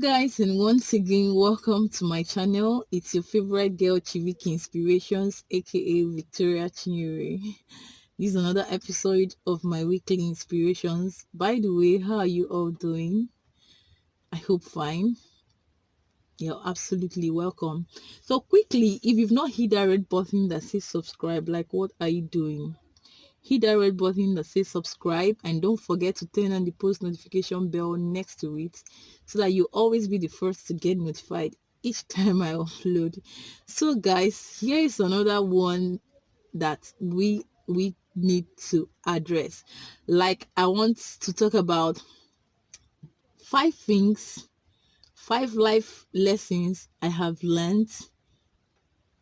Guys, and once again welcome to my channel. It's your favorite girl, Chiviki Inspirations, aka Victoria Chinyere. This is another episode of my weekly inspirations. By the way, how are you all doing? I hope fine. You're absolutely welcome. So quickly, if you've not hit that red button that says subscribe, like what are you doing? Hit that red button that says subscribe, and don't forget to turn on the post notification bell next to it so that you always be the first to get notified each time I upload. So guys, here is another one that we need to address. Like, I want to talk about 5 life lessons I have learned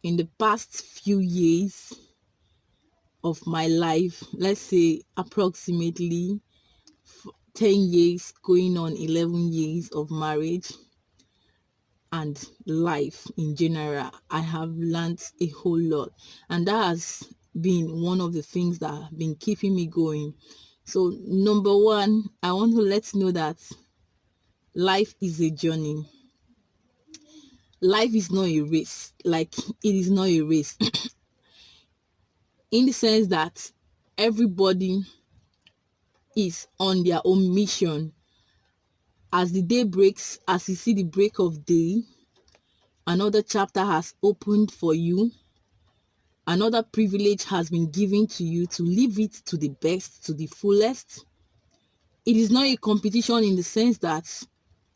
in the past few years of my life. Let's say approximately 10 years, going on 11 years of marriage and life in general. I have learned a whole lot, and that has been one of the things that have been keeping me going. So number one, I want to let you know that life is a journey. Life is not a race. Like, it is not a race in the sense that everybody is on their own mission. As the day breaks, as you see the break of day, another chapter has opened for you. Another privilege has been given to you to live it to the best, to the fullest. It is not a competition in the sense that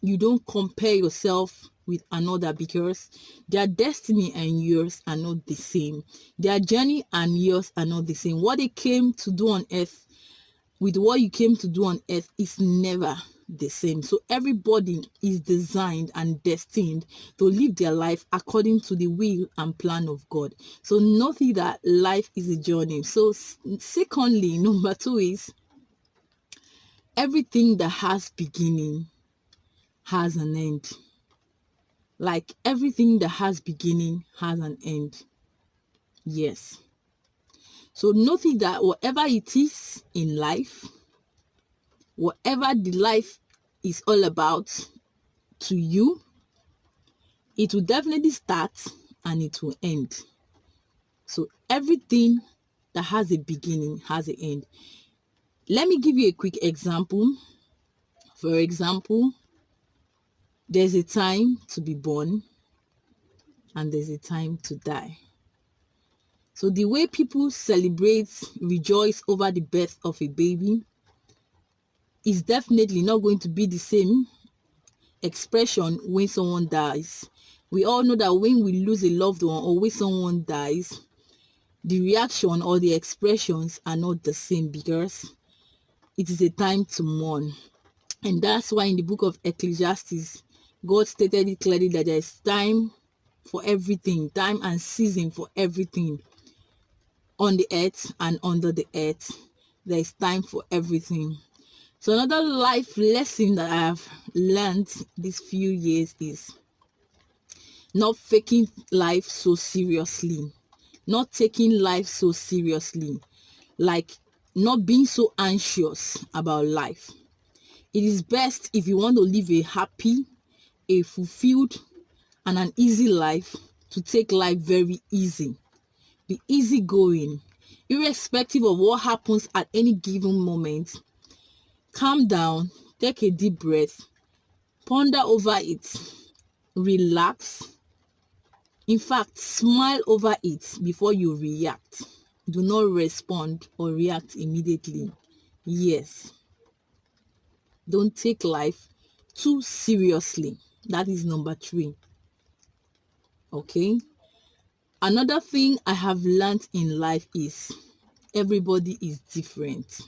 you don't compare yourself with another, because their destiny and yours are not the same. Their journey and yours are not the same. What they came to do on earth with what you came to do on earth is never the same. So everybody is designed and destined to live their life according to the will and plan of God. So nothing that life is a journey. So secondly, number two is everything that has beginning has an end. Like, everything that has beginning has an end. Yes. So nothing that whatever it is in life, whatever the life is all about to you, it will definitely start and it will end. So everything that has a beginning has an end. Let me give you a quick example. For example, there's a time to be born and there's a time to die. So the way people celebrate, rejoice over the birth of a baby is definitely not going to be the same expression when someone dies. We all know that when we lose a loved one or when someone dies, the reaction or the expressions are not the same, because it is a time to mourn. And that's why in the book of Ecclesiastes, God stated it clearly that there is time for everything, time and season for everything on the earth and under the earth. There is time for everything. So another life lesson that I have learned these few years is not faking life so seriously, not taking life so seriously, like not being so anxious about life. It is best, if you want to live a happy, a fulfilled, and an easy life, to take life very easy. Be easygoing, irrespective of what happens at any given moment. Calm down, take a deep breath, ponder over it, relax. In fact, smile over it before you react. Do not respond or react immediately. Yes. Don't take life too seriously. That is number 3. Okay. Another thing I have learned in life is everybody is different.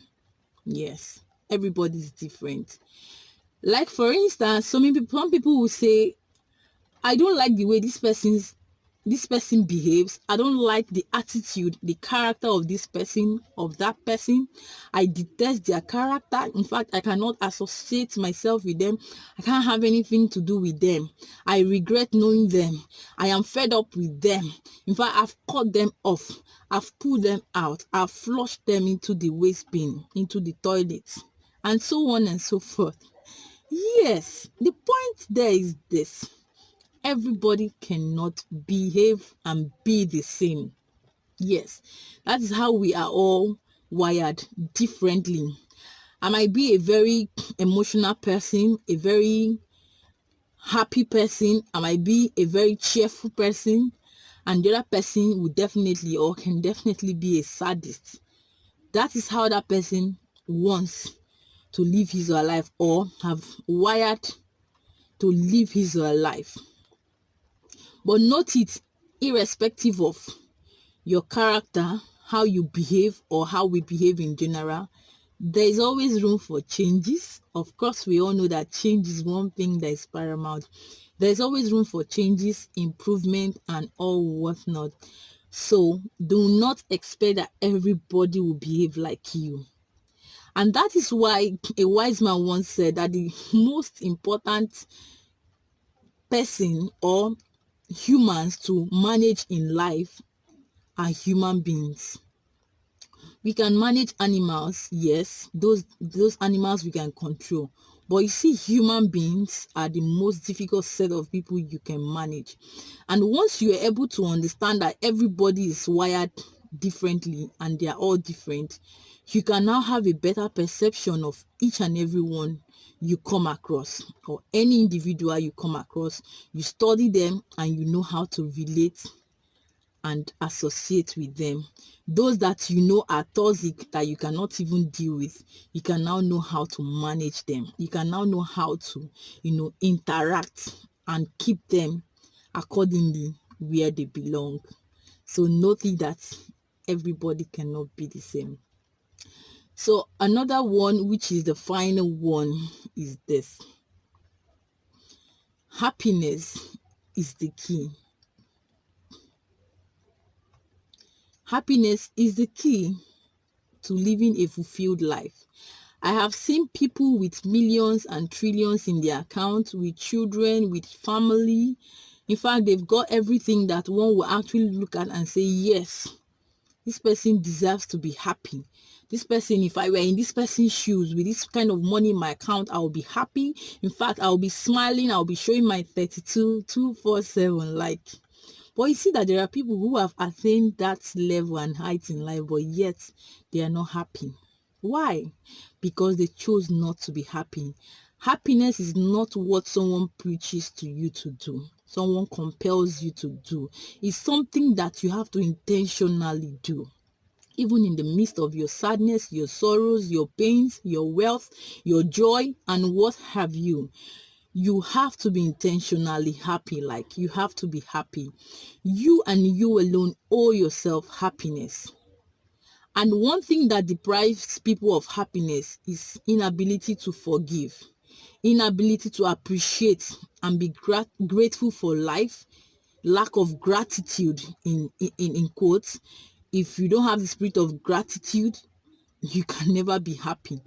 Yes, everybody is different. Like, for instance, some people will say, I don't like the way this person behaves. I don't like the attitude, the character of this person, of that person. I detest their character. In fact, I cannot associate myself with them. I can't have anything to do with them. I regret knowing them. I am fed up with them. In fact, I've cut them off. I've pulled them out. I've flushed them into the waste bin, into the toilet, and so on and so forth. Yes, the point there is this: everybody cannot behave and be the same. Yes, that is how we are all wired differently. I might be a very emotional person, a very happy person. I might be a very cheerful person, and the other person would definitely or can definitely be a sadist. That is how that person wants to live his or her life, or have wired to live his or her life. But note it, irrespective of your character, how you behave, or how we behave in general, there is always room for changes. Of course, we all know that change is one thing that is paramount. There is always room for changes, improvement, and all whatnot. So do not expect that everybody will behave like you. And that is why a wise man once said that the most important person or humans to manage in life are human beings. We can manage animals, yes, those animals we can control. But you see, human beings are the most difficult set of people you can manage. And once you are able to understand that everybody is wired differently and they are all different, you can now have a better perception of each and every one you come across, or any individual you come across. You study them and you know how to relate and associate with them. Those that you know are toxic, that you cannot even deal with, you can now know how to manage them. You can now know how to, interact and keep them accordingly where they belong. So noting that everybody cannot be the same. So another one, which is the final one, is this: happiness is the key. Happiness is the key to living a fulfilled life. I have seen people with millions and trillions in their account, with children, with family. In fact, they've got everything that one will actually look at and say, yes, this person deserves to be happy. This person, if I were in this person's shoes with this kind of money in my account, I will be happy. In fact, I'll be smiling. I'll be showing my 32, 247, like. But you see that there are people who have attained that level and height in life, but yet they are not happy. Why? Because they chose not to be happy. Happiness is not what someone preaches to you to do, someone compels you to do. It's something that you have to intentionally do. Even in the midst of your sadness, your sorrows, your pains, your wealth, your joy, and what have you, you have to be intentionally happy. Like, you have to be happy. You and you alone owe yourself happiness. And one thing that deprives people of happiness is inability to forgive, inability to appreciate and be grateful for life, lack of gratitude in quotes. If you don't have the spirit of gratitude, you can never be happy.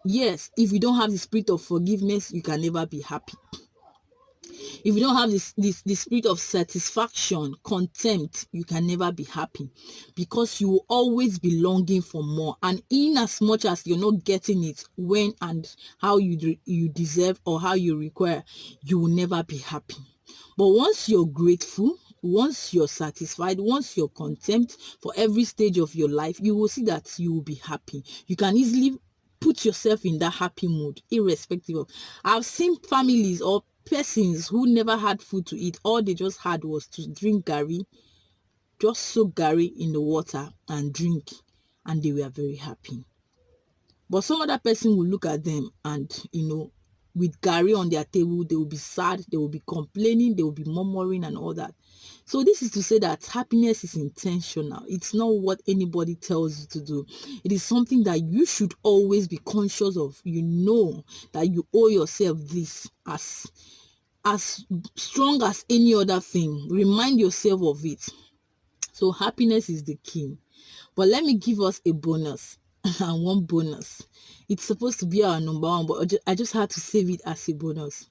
Yes, if you don't have the spirit of forgiveness, you can never be happy. If you don't have the spirit of satisfaction, contempt, you can never be happy, because you will always be longing for more. And in as much as you're not getting it when and how you deserve or how you require, you will never be happy. But once you're grateful, once you're satisfied, once you're content for every stage of your life, you will see that you will be happy. You can easily put yourself in that happy mood, irrespective of. I've seen families or persons who never had food to eat. All they just had was to drink garri, just soak garri in the water and drink, and they were very happy. But some other person will look at them and, with garri on their table, they will be sad, they will be complaining, they will be murmuring and all that. So this is to say that happiness is intentional. It's not what anybody tells you to do. It is something that you should always be conscious of. You know that you owe yourself this as strong as any other thing. Remind yourself of it. So happiness is the key. But let me give us a bonus. And one bonus. It's supposed to be our number one, but I just had to save it as a bonus.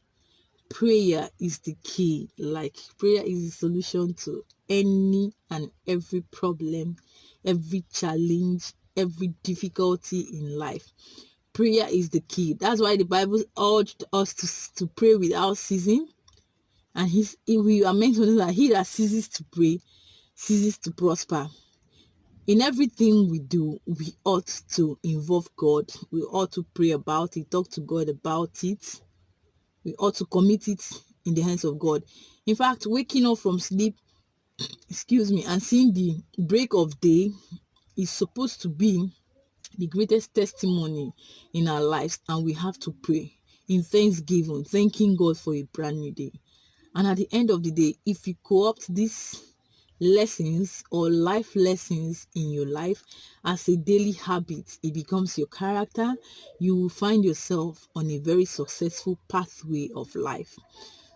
Prayer is the key. Like, prayer is the solution to any and every problem, every challenge, every difficulty in life. prayer is the key. That's why the Bible urged us to pray without ceasing. And we are meant to know that he that ceases to pray ceases to prosper. In everything we do, we ought to involve God. We ought to pray about it, talk to God about it. We ought to commit it in the hands of God. In fact, waking up from sleep, and seeing the break of day is supposed to be the greatest testimony in our lives, and we have to pray in thanksgiving, thanking God for a brand new day. And at the end of the day, if you co-opt these lessons or life lessons in your life as a daily habit, it becomes your character. You will find yourself on a very successful pathway of life.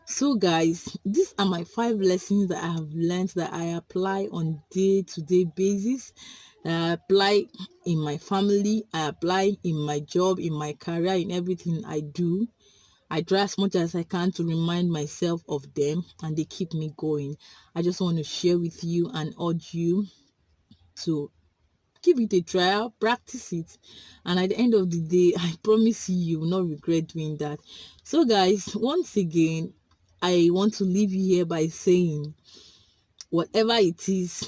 So guys, these are my 5 lessons that I have learned that I apply on day-to-day basis, that I apply in my family, I apply in my job, in my career, in everything I do. I try as much as I can to remind myself of them, and they keep me going. I just want to share with you and urge you to give it a trial, practice it, and at the end of the day, I promise you will not regret doing that. So guys, once again, I want to leave you here by saying, whatever it is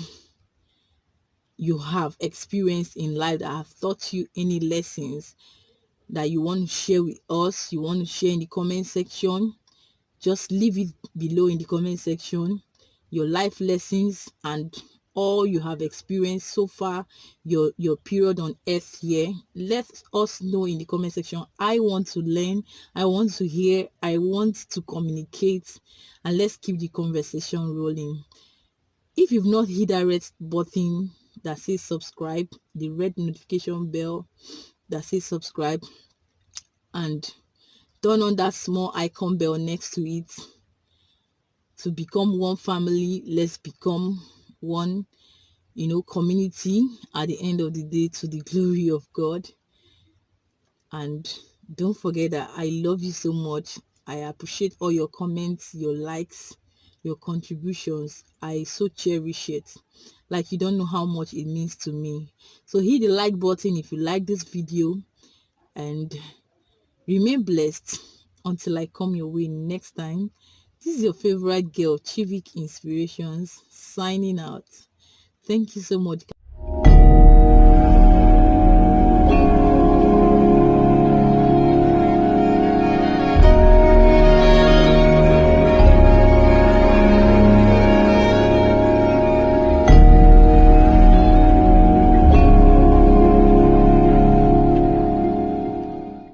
you have experienced in life that have taught you any lessons that you want to share with us, you want to share in the comment section, just leave it below in the comment section. Your life lessons and all you have experienced so far, your period on earth here, let us know in the comment section. I want to learn, I want to hear, I want to communicate, and let's keep the conversation rolling. If you've not hit that red button that says subscribe, the red notification bell that says subscribe, and turn on that small icon bell next to it to become one family. Let's become one, community at the end of the day, to the glory of God. And don't forget that I love you so much. I appreciate all your comments, your likes, your contributions. I so cherish it. Like, you don't know how much it means to me. So hit the like button if you like this video, and remain blessed until I come your way next time. This is your favorite girl, Chivik Inspirations, signing out. Thank you so much.